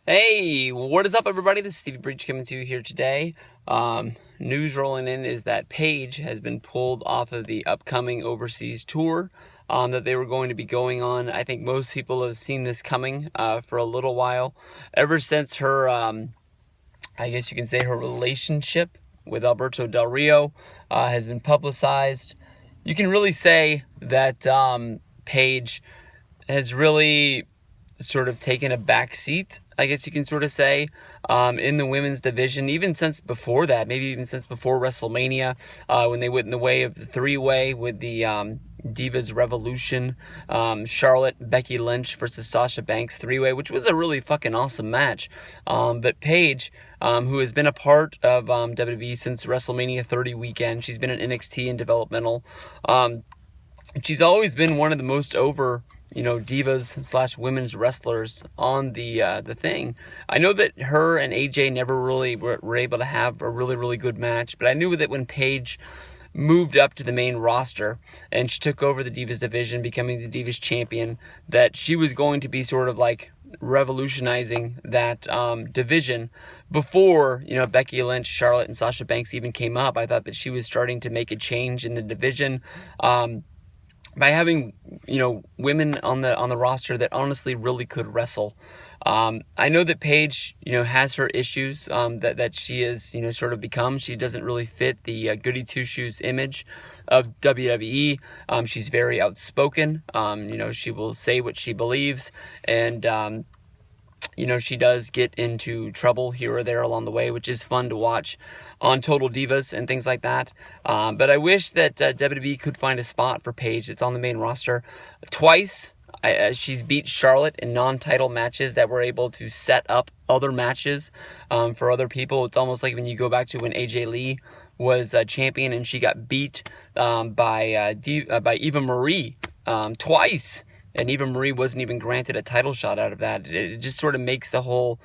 Hey, what is up, everybody? This is Stevie Breach coming to you here today. News rolling in is that Paige has been pulled off of the upcoming overseas tour that they were going to be going on. I think most people have seen this coming for a little while. Ever since her, I guess you can say her relationship with Alberto Del Rio has been publicized. You can really say that Paige has really sort of taken a back seat, I guess you can sort of say, in the women's division, even since before that, maybe even since before WrestleMania, when they went in the way of the three-way with the Divas Revolution, Charlotte, Becky Lynch versus Sasha Banks three-way, which was a really fucking awesome match. But Paige, who has been a part of WWE since WrestleMania 30 weekend, she's been in NXT and developmental. She's always been one of the most over, divas slash women's wrestlers on the thing. I know that her and AJ never really were able to have a really, really good match, but I knew that when Paige moved up to the main roster and she took over the Divas division, becoming the Divas champion, that she was going to be sort of like revolutionizing that division. Before Becky Lynch, Charlotte, and Sasha Banks even came up, I thought that she was starting to make a change in the division. By having women on the roster that honestly really could wrestle. I know that Paige has her issues that she is sort of become. She doesn't really fit the goody two shoes image of WWE. She's very outspoken. She will say what she believes, and she does get into trouble here or there along the way, which is fun to watch on Total Divas and things like that. But I wish that WWE could find a spot for Paige that's on the main roster. Twice, she's beat Charlotte in non-title matches that were able to set up other matches for other people. It's almost like when you go back to when AJ Lee was champion and she got beat by Eva Marie twice. And Eva Marie wasn't even granted a title shot out of that. It just sort of makes the whole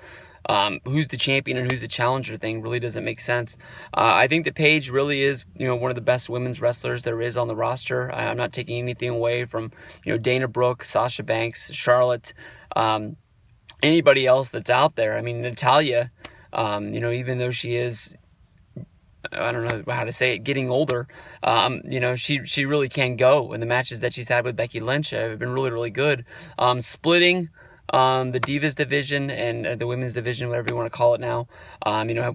who's the champion and who's the challenger thing really doesn't make sense. I think that Paige really is, one of the best women's wrestlers there is on the roster. I'm not taking anything away from, Dana Brooke, Sasha Banks, Charlotte, anybody else that's out there. I mean, Natalya, even though she is, I don't know how to say it, getting older, she really can go. And the matches that she's had with Becky Lynch have been really, really good. Splitting the Divas division and the women's division, whatever you want to call it now,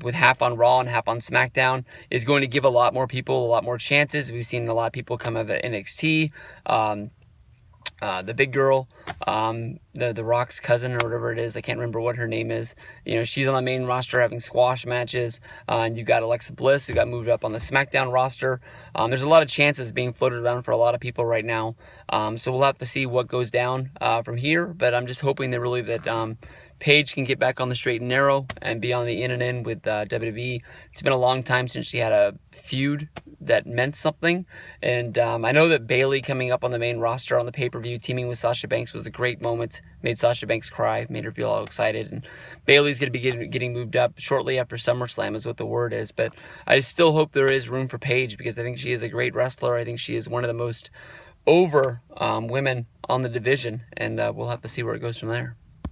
with half on Raw and half on SmackDown, is going to give a lot more people a lot more chances. We've seen a lot of people come out of NXT. The big girl, the Rock's cousin or whatever it is, I can't remember what her name is. She's on the main roster having squash matches. And you've got Alexa Bliss, who got moved up on the SmackDown roster. There's a lot of chances being floated around for a lot of people right now. So we'll have to see what goes down from here. But I'm just hoping that Paige can get back on the straight and narrow and be on the in and in with WWE. It's been a long time since she had a feud that meant something. And I know that Bayley coming up on the main roster on the pay-per-view, teaming with Sasha Banks, was a great moment. Made Sasha Banks cry, made her feel all excited. And Bayley's going to be getting moved up shortly after SummerSlam is what the word is. But I still hope there is room for Paige because I think she is a great wrestler. I think she is one of the most over women on the division. And we'll have to see where it goes from there.